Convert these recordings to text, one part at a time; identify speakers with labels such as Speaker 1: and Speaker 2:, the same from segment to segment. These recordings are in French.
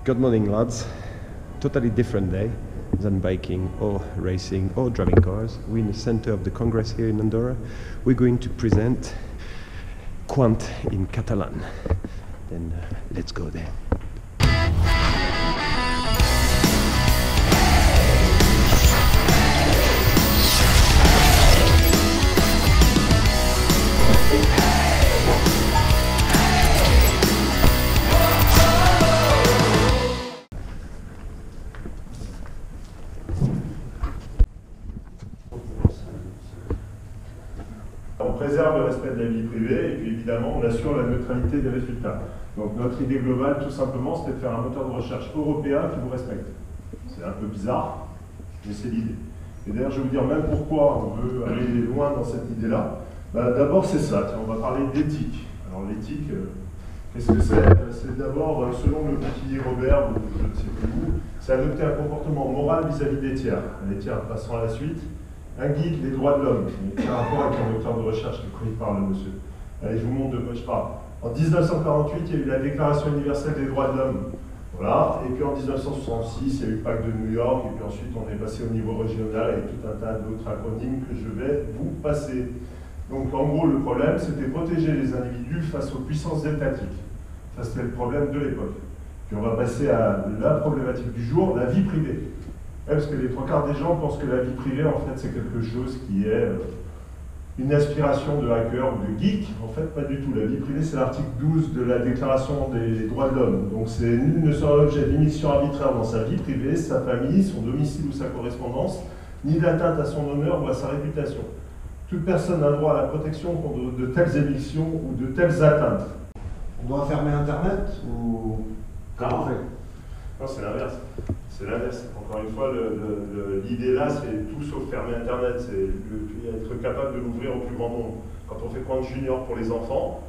Speaker 1: Good morning, lads. Totally different day than biking or racing or driving cars. We're in the center of the Congress here in Andorra. We're going to present Quant in Catalan. Then let's go there.
Speaker 2: On préserve le respect de la vie privée et puis évidemment on assure la neutralité des résultats. Donc notre idée globale tout simplement c'était de faire un moteur de recherche européen qui vous respecte. C'est un peu bizarre, mais c'est l'idée. Et d'ailleurs je vais vous dire même pourquoi on veut aller loin dans cette idée-là. D'abord c'est ça, on va parler d'éthique. Alors l'éthique, qu'est-ce que c'est? C'est d'abord, selon le petit Robert, ou je ne sais plus où, c'est adopter un comportement moral vis-à-vis des tiers. Les tiers passeront à la suite. Un guide des droits de l'homme, qui a un rapport avec un moteur de recherche, de quoi il parle, monsieur. Allez, je vous montre de quoi je parle. En 1948, il y a eu la Déclaration universelle des droits de l'homme. Voilà. Et puis en 1966, il y a eu le pacte de New York, et puis ensuite on est passé au niveau régional avec tout un tas d'autres acronymes que je vais vous passer. Donc en gros, le problème, c'était protéger les individus face aux puissances étatiques. Ça, c'était le problème de l'époque. Puis on va passer à la problématique du jour, la vie privée. Parce que les trois quarts des gens pensent que la vie privée, en fait, c'est quelque chose qui est une aspiration de hacker ou de geek. En fait, pas du tout. La vie privée, c'est l'article 12 de la Déclaration des droits de l'homme. Donc, c'est nul ne sera l'objet d'immiscsion arbitraire dans sa vie privée, sa famille, son domicile ou sa correspondance, ni d'atteinte à son honneur ou à sa réputation. Toute personne a droit à la protection contre de telles émissions ou de telles atteintes.
Speaker 3: On doit fermer Internet ou comment on fait?
Speaker 2: Non, c'est l'inverse. C'est l'inverse. Encore une fois, l'idée là, c'est tout sauf fermer Internet. C'est être capable de l'ouvrir au plus grand nombre. Quand on fait Quant Junior pour les enfants,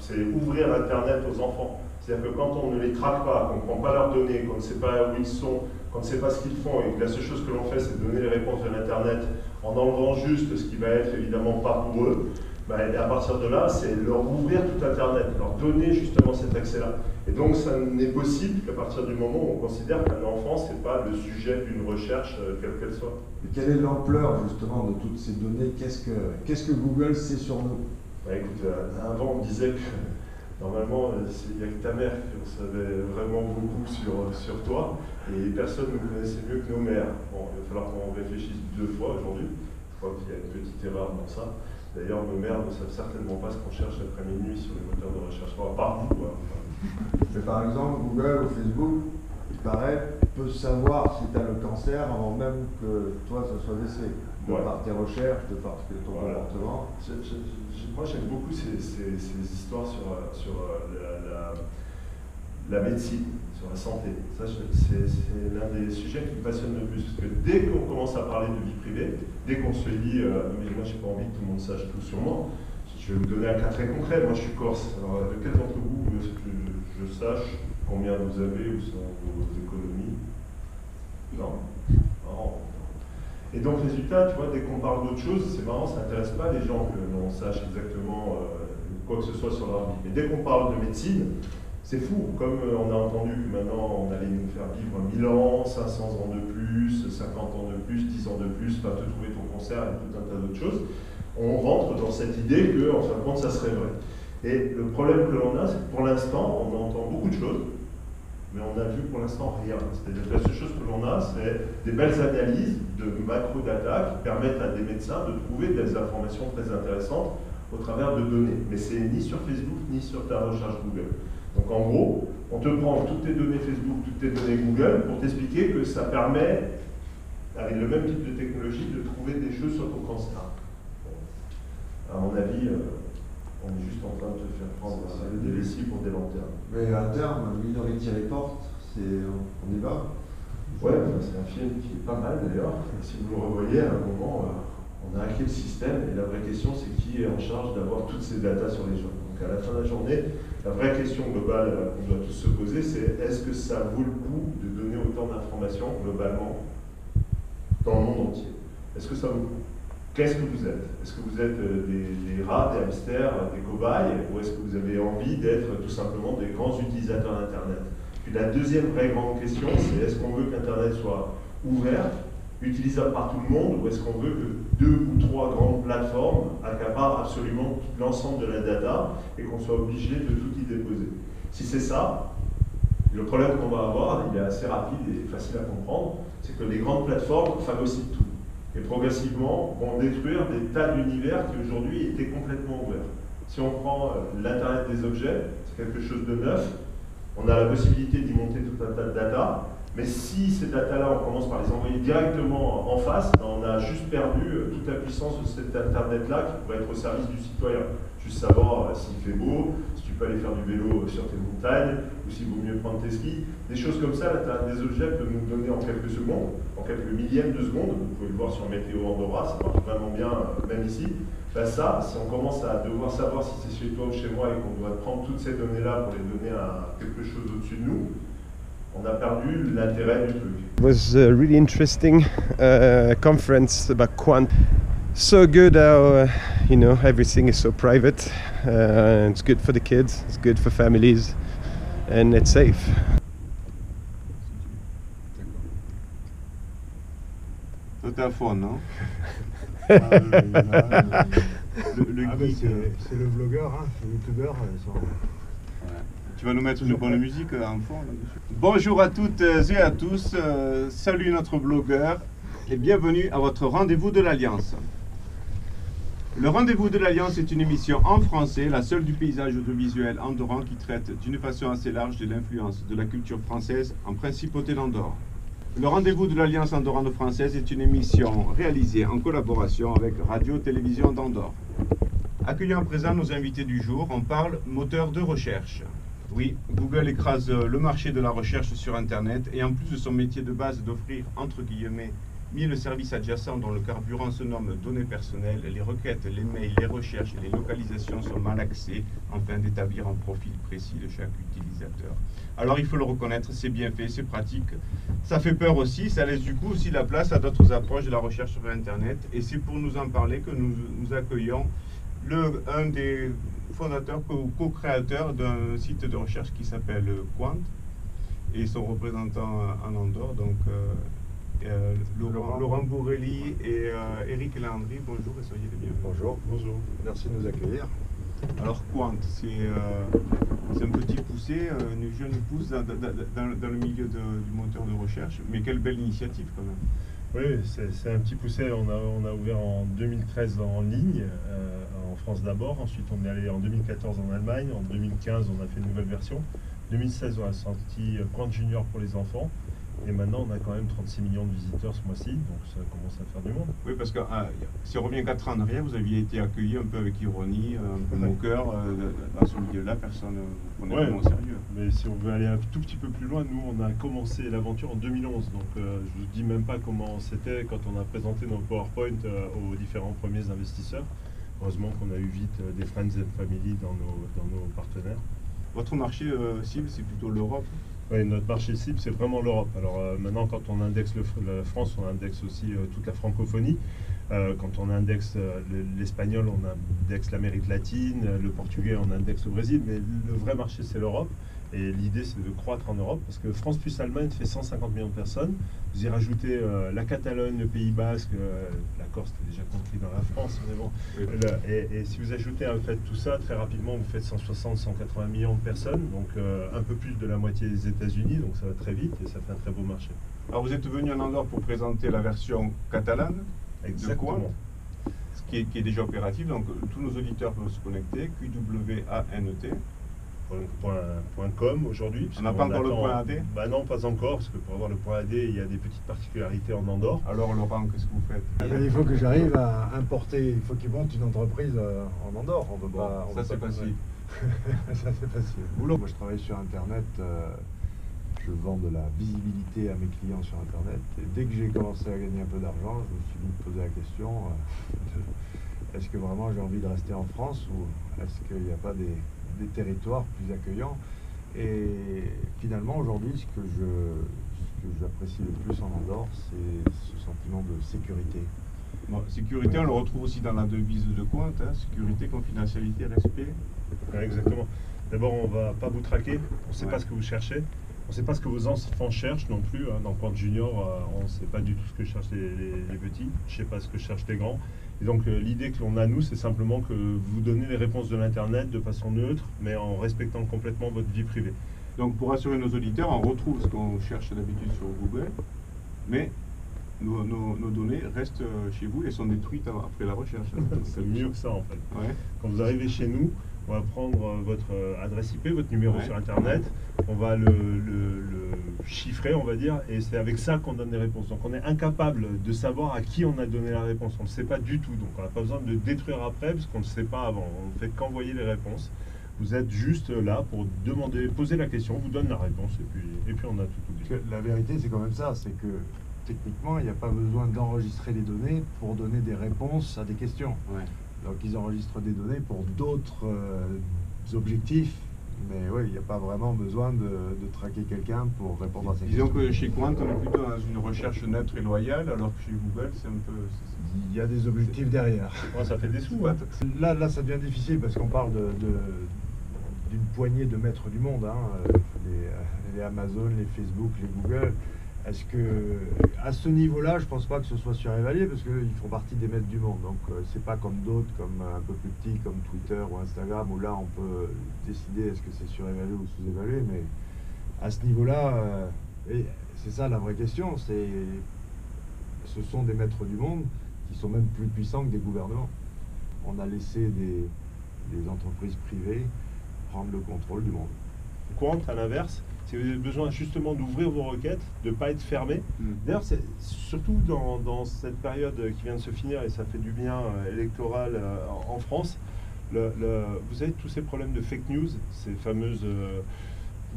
Speaker 2: c'est ouvrir Internet aux enfants. C'est-à-dire que quand on ne les traque pas, qu'on ne prend pas leurs données, qu'on ne sait pas où ils sont, qu'on ne sait pas ce qu'ils font, et que la seule chose que l'on fait, c'est donner les réponses de l'Internet en enlevant juste ce qui va être évidemment pas pour eux, et à partir de là, c'est leur ouvrir tout Internet, leur donner justement cet accès-là. Et donc, ça n'est possible qu'à partir du moment où on considère qu'un enfant, ce n'est pas le sujet d'une recherche, quelle qu'elle soit.
Speaker 3: Et quelle est l'ampleur justement de toutes ces données? Qu'est-ce que Google sait sur nous?
Speaker 2: Écoute, avant, on disait que normalement, il n'y a que ta mère qui en savait vraiment beaucoup sur toi, et personne ne nous connaissait mieux que nos mères. Bon, il va falloir qu'on réfléchisse deux fois aujourd'hui. Je crois qu'il y a une petite erreur dans ça. D'ailleurs, nos mères ne savent certainement pas ce qu'on cherche après minuit sur les moteurs de recherche. Enfin, par vous, quoi.
Speaker 3: Mais par exemple, Google ou Facebook, il paraît, peut savoir si tu as le cancer avant même que toi, ça soit laissé. De par tes recherches, de par ton comportement.
Speaker 2: Moi, j'aime beaucoup ces histoires sur la médecine, sur la santé. Ça, c'est l'un des sujets qui me passionne le plus. Parce que dès qu'on commence à parler de vie privée, dès qu'on se dit mais moi, j'ai pas envie que tout le monde sache tout sur moi, je vais vous donner un cas très concret. Moi, je suis corse. Alors, lequel d'entre vous veut que je sache combien vous avez, où sont vos économies? Non. Non. Et donc, résultat, tu vois, dès qu'on parle d'autre chose, c'est marrant, ça n'intéresse pas les gens que l'on sache exactement quoi que ce soit sur leur vie. Mais dès qu'on parle de médecine, c'est fou. Comme on a entendu que maintenant, on allait nous faire vivre 1000 ans, 500 ans de plus, 50 ans de plus, 10 ans de plus, pas te trouver ton cancer et tout un tas d'autres choses, on rentre dans cette idée que, en fin de compte, ça serait vrai. Et le problème que l'on a, c'est que pour l'instant, on entend beaucoup de choses, mais on n'a vu pour l'instant rien. C'est-à-dire que la seule chose que l'on a, c'est des belles analyses de macro-data qui permettent à des médecins de trouver des informations très intéressantes au travers de données. Mais c'est ni sur Facebook, ni sur ta recherche Google. Donc en gros, on te prend toutes tes données Facebook, toutes tes données Google, pour t'expliquer que ça permet, avec le même type de technologie, de trouver des choses sur ton cancer. Bon. À mon avis, on est juste en train de te faire prendre des vessies pour des lanternes.
Speaker 3: Mais à terme, Minority Report, on y va?
Speaker 2: Ouais, c'est un film qui est pas mal d'ailleurs. Si vous le revoyez, à un moment, on a hacké le système et la vraie question, c'est qui est en charge d'avoir toutes ces datas sur les gens. Donc à la fin de la journée, la vraie question globale qu'on doit tous se poser, c'est est-ce que ça vaut le coup de donner autant d'informations globalement dans le monde entier? Est-ce que ça vaut le coup? Qu'est-ce que vous êtes? Est-ce que vous êtes des rats, des hamsters, des cobayes, ou est-ce que vous avez envie d'être tout simplement des grands utilisateurs d'Internet? Puis la deuxième vraie grande question, c'est est-ce qu'on veut qu'Internet soit ouvert, utilisable par tout le monde, ou est-ce qu'on veut que 2 ou 3 grandes plateformes accaparent absolument l'ensemble de la data et qu'on soit obligé de tout y déposer? Si c'est ça, le problème qu'on va avoir, il est assez rapide et facile à comprendre, c'est que les grandes plateformes phagocytent tout. Et progressivement vont détruire des tas d'univers qui aujourd'hui étaient complètement ouverts. Si on prend l'Internet des objets, c'est quelque chose de neuf, on a la possibilité d'y monter tout un tas de data, mais si ces data-là, on commence par les envoyer directement en face, on a juste perdu toute la puissance de cet Internet-là qui pourrait être au service du citoyen. Juste savoir s'il fait beau, si tu peux aller faire du vélo sur tes montagnes, ou s'il vaut mieux prendre tes skis. Des choses comme ça, l'Internet des objets peut nous donner en quelques secondes, en quelques millièmes de secondes. Vous pouvez le voir sur Météo Andorra, ça marche vraiment bien, même ici. Ben ça, si on commence à devoir savoir si c'est chez toi ou chez moi et qu'on doit prendre toutes ces données-là pour les donner à quelque chose au-dessus de nous, on a perdu l'intérêt du truc.
Speaker 1: It was a really interesting conference about Quant. So good how you know, everything is so private. It's good for the kids, it's good for families, and it's safe.
Speaker 4: Tout à fond, non?
Speaker 3: Le
Speaker 4: geek,
Speaker 3: c'est le vlogueur, hein, c'est le youtubeur.
Speaker 4: Tu vas nous mettre une bonne musique en fond là-dessus. Bonjour à toutes et à tous, salut notre blogueur et bienvenue à votre rendez-vous de l'Alliance. Le rendez-vous de l'Alliance est une émission en français, la seule du paysage audiovisuel andorran qui traite d'une façon assez large de l'influence de la culture française en principauté d'Andorre. Le rendez-vous de l'Alliance andorrano-française est une émission réalisée en collaboration avec Radio-Télévision d'Andorre. Accueillant à présent nos invités du jour, on parle moteur de recherche. Oui, Google écrase le marché de la recherche sur Internet et en plus de son métier de base d'offrir, entre guillemets, 1000 services adjacents dont le carburant se nomme données personnelles, les requêtes, les mails, les recherches et les localisations sont mal axées afin d'établir un profil précis de chaque utilisateur. Alors il faut le reconnaître, c'est bien fait, c'est pratique. Ça fait peur aussi, ça laisse du coup aussi la place à d'autres approches de la recherche sur Internet. Et c'est pour nous en parler que nous accueillons un des fondateurs, co-créateurs d'un site de recherche qui s'appelle Quant et son représentant en Andorre, donc Laurent Bourrelli et Eric Landry. Bonjour et soyez les bienvenus.
Speaker 3: Bonjour. Bonjour. Merci de nous accueillir.
Speaker 4: Alors Quant, c'est un petit poussé, une jeune pousse dans le milieu du moteur de recherche, mais quelle belle initiative quand même.
Speaker 2: Oui, c'est un petit poussé. On a ouvert en 2013 en ligne, en France d'abord. Ensuite, on est allé en 2014 en Allemagne. En 2015, on a fait une nouvelle version. 2016, on a sorti Quant Junior pour les enfants. Et maintenant, on a quand même 36 millions de visiteurs ce mois-ci, donc ça commence à faire du monde.
Speaker 4: Oui, parce que si on revient 4 ans en arrière, vous aviez été accueilli un peu avec ironie, un peu moqueur. Dans ce milieu-là, personne ne prenait vraiment au sérieux.
Speaker 2: Mais si on veut aller un tout petit peu plus loin, nous, on a commencé l'aventure en 2011. Donc, je ne vous dis même pas comment c'était quand on a présenté nos PowerPoint aux différents premiers investisseurs. Heureusement qu'on a eu vite des friends and family dans nos partenaires.
Speaker 4: Votre marché cible, c'est plutôt l'Europe?
Speaker 2: Oui, notre marché cible, c'est vraiment l'Europe. Alors maintenant, quand on indexe la France, on indexe aussi toute la francophonie. Quand on indexe l'espagnol, on indexe l'Amérique latine, le portugais, on indexe le Brésil. Mais le vrai marché, c'est l'Europe. Et l'idée, c'est de croître en Europe, parce que France plus Allemagne fait 150 millions de personnes. Vous y rajoutez la Catalogne, le Pays Basque, la Corse qui est déjà compris dans la France, mais bon. Oui. Et si vous ajoutez en fait tout ça, très rapidement, vous faites 160-180 millions de personnes, donc un peu plus de la moitié des États-Unis, donc ça va très vite et ça fait un très beau marché.
Speaker 4: Alors vous êtes venu en Andorre pour présenter la version catalane.
Speaker 2: Exactement.
Speaker 4: De Quant, qui est déjà opérative, donc tous nos auditeurs peuvent se connecter, QWANT.
Speaker 2: .com aujourd'hui.
Speaker 4: On n'a pas encore le point AD?
Speaker 2: Bah non, pas encore, parce que pour avoir le point AD, il y a des petites particularités en Andorre.
Speaker 4: Alors Laurent, qu'est-ce que vous faites?
Speaker 3: Il faut que j'arrive à importer, il faut qu'il monte une entreprise en Andorre. On
Speaker 4: peut pas, ça c'est facile.
Speaker 3: Ça c'est facile. Moi je travaille sur Internet, je vends de la visibilité à mes clients sur Internet. Et dès que j'ai commencé à gagner un peu d'argent, je me suis dit de poser la question, est-ce que vraiment j'ai envie de rester en France ou est-ce qu'il n'y a pas des territoires plus accueillants? Et finalement aujourd'hui ce que j'apprécie le plus en Andorre, c'est ce sentiment de sécurité.
Speaker 4: Bon, sécurité, on le retrouve aussi dans la devise de Quant, hein, sécurité, confidentialité, respect.
Speaker 2: Ouais, exactement. D'abord, on ne va pas vous traquer, on ne sait pas ce que vous cherchez. On ne sait pas ce que vos enfants cherchent non plus. Hein. Dans Quant Junior, on ne sait pas du tout ce que cherchent les petits. Je ne sais pas ce que cherchent les grands. Et donc l'idée que l'on a, nous, c'est simplement que vous donnez les réponses de l'Internet de façon neutre, mais en respectant complètement votre vie privée.
Speaker 4: Donc pour rassurer nos auditeurs, on retrouve ce qu'on cherche d'habitude sur Google, mais nos données restent chez vous et sont détruites après la recherche.
Speaker 2: C'est mieux que ça en fait.
Speaker 4: Ouais.
Speaker 2: Quand vous arrivez chez nous, on va prendre votre adresse IP, votre numéro
Speaker 4: Ouais.
Speaker 2: sur Internet, on va le chiffrer, on va dire, et c'est avec ça qu'on donne des réponses. Donc on est incapable de savoir à qui on a donné la réponse. On ne sait pas du tout. Donc on n'a pas besoin de détruire après parce qu'on ne sait pas avant. On ne fait qu'envoyer les réponses. Vous êtes juste là pour demander, poser la question, on vous donne la réponse et puis on a tout oublié.
Speaker 3: Parce que la vérité, c'est quand même ça, c'est que techniquement, il n'y a pas besoin d'enregistrer les données pour donner des réponses à des questions.
Speaker 4: Ouais.
Speaker 3: Donc ils enregistrent des données pour d'autres objectifs, mais oui, il n'y a pas vraiment besoin de traquer quelqu'un pour répondre à ces
Speaker 4: Disons
Speaker 3: questions.
Speaker 4: que chez Quant, on est plutôt dans une recherche neutre et loyale, alors que chez Google, c'est un peu...
Speaker 3: Il y a des objectifs derrière.
Speaker 2: Ouais, ça fait des sous. Hein.
Speaker 3: Là, ça devient difficile parce qu'on parle d'une poignée de maîtres du monde, hein, les Amazon, les Facebook, les Google. Est-ce que, à ce niveau-là, je pense pas que ce soit surévalué parce qu'ils font partie des maîtres du monde. Donc, c'est pas comme d'autres, comme un peu plus petits, comme Twitter ou Instagram, où là, on peut décider est-ce que c'est surévalué ou sous-évalué. Mais à ce niveau-là, et c'est ça la vraie question, ce sont des maîtres du monde qui sont même plus puissants que des gouvernements. On a laissé des entreprises privées prendre le contrôle du monde.
Speaker 2: Quant, à l'inverse, si vous avez besoin justement d'ouvrir vos requêtes, de ne pas être fermé. D'ailleurs, c'est surtout dans cette période qui vient de se finir, et ça fait du bien électoral en France, vous avez tous ces problèmes de fake news, ces fameuses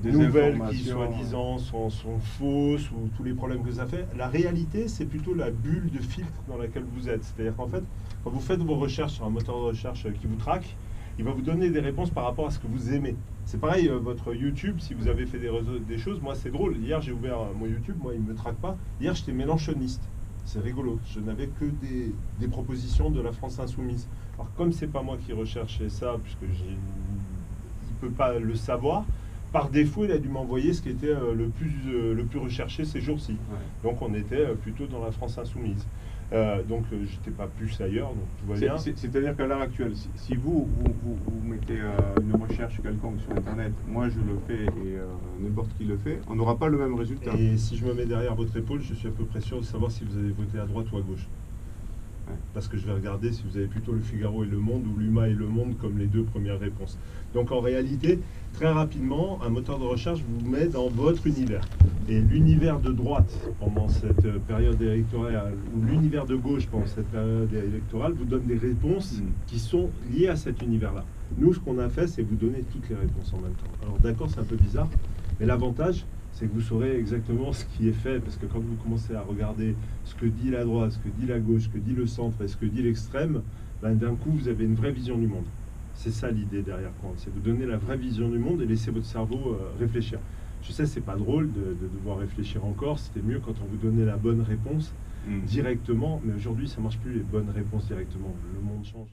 Speaker 2: nouvelles qui soi-disant sont fausses, ou tous les problèmes que ça fait. La réalité, c'est plutôt la bulle de filtre dans laquelle vous êtes. C'est-à-dire qu'en fait, quand vous faites vos recherches sur un moteur de recherche qui vous traque, il va vous donner des réponses par rapport à ce que vous aimez. C'est pareil, votre YouTube, si vous avez fait des choses, moi c'est drôle, hier j'ai ouvert mon YouTube, moi il ne me traque pas, hier j'étais mélenchoniste, c'est rigolo, je n'avais que des propositions de la France Insoumise. Alors comme c'est pas moi qui recherchais ça, puisque il ne peut pas le savoir, par défaut il a dû m'envoyer ce qui était le plus recherché ces jours-ci. Ouais. Donc on était plutôt dans la France Insoumise. Donc j'étais pas plus ailleurs, donc tout va bien.
Speaker 4: C'est-à-dire qu'à l'heure actuelle, si vous mettez une recherche quelconque sur Internet, moi je le fais et n'importe qui le fait, on n'aura pas le même résultat.
Speaker 2: Et si je me mets derrière votre épaule, je suis à peu près sûr de savoir si vous avez voté à droite ou à gauche. Ouais. Parce que je vais regarder si vous avez plutôt le Figaro et le Monde ou l'Huma et le Monde comme les deux premières réponses. Donc en réalité, très rapidement, un moteur de recherche vous met dans votre univers. Et l'univers de droite pendant cette période électorale, ou l'univers de gauche pendant cette période électorale, vous donne des réponses qui sont liées à cet univers-là. Nous, ce qu'on a fait, c'est vous donner toutes les réponses en même temps. Alors d'accord, c'est un peu bizarre, mais l'avantage, c'est que vous saurez exactement ce qui est fait, parce que quand vous commencez à regarder ce que dit la droite, ce que dit la gauche, ce que dit le centre et ce que dit l'extrême, ben, d'un coup, vous avez une vraie vision du monde. C'est ça l'idée derrière Quant, c'est vous donner la vraie vision du monde et laisser votre cerveau réfléchir. Je sais, c'est pas drôle de devoir réfléchir encore, c'était mieux quand on vous donnait la bonne réponse directement, mais aujourd'hui, ça marche plus les bonnes réponses directement. Le monde change.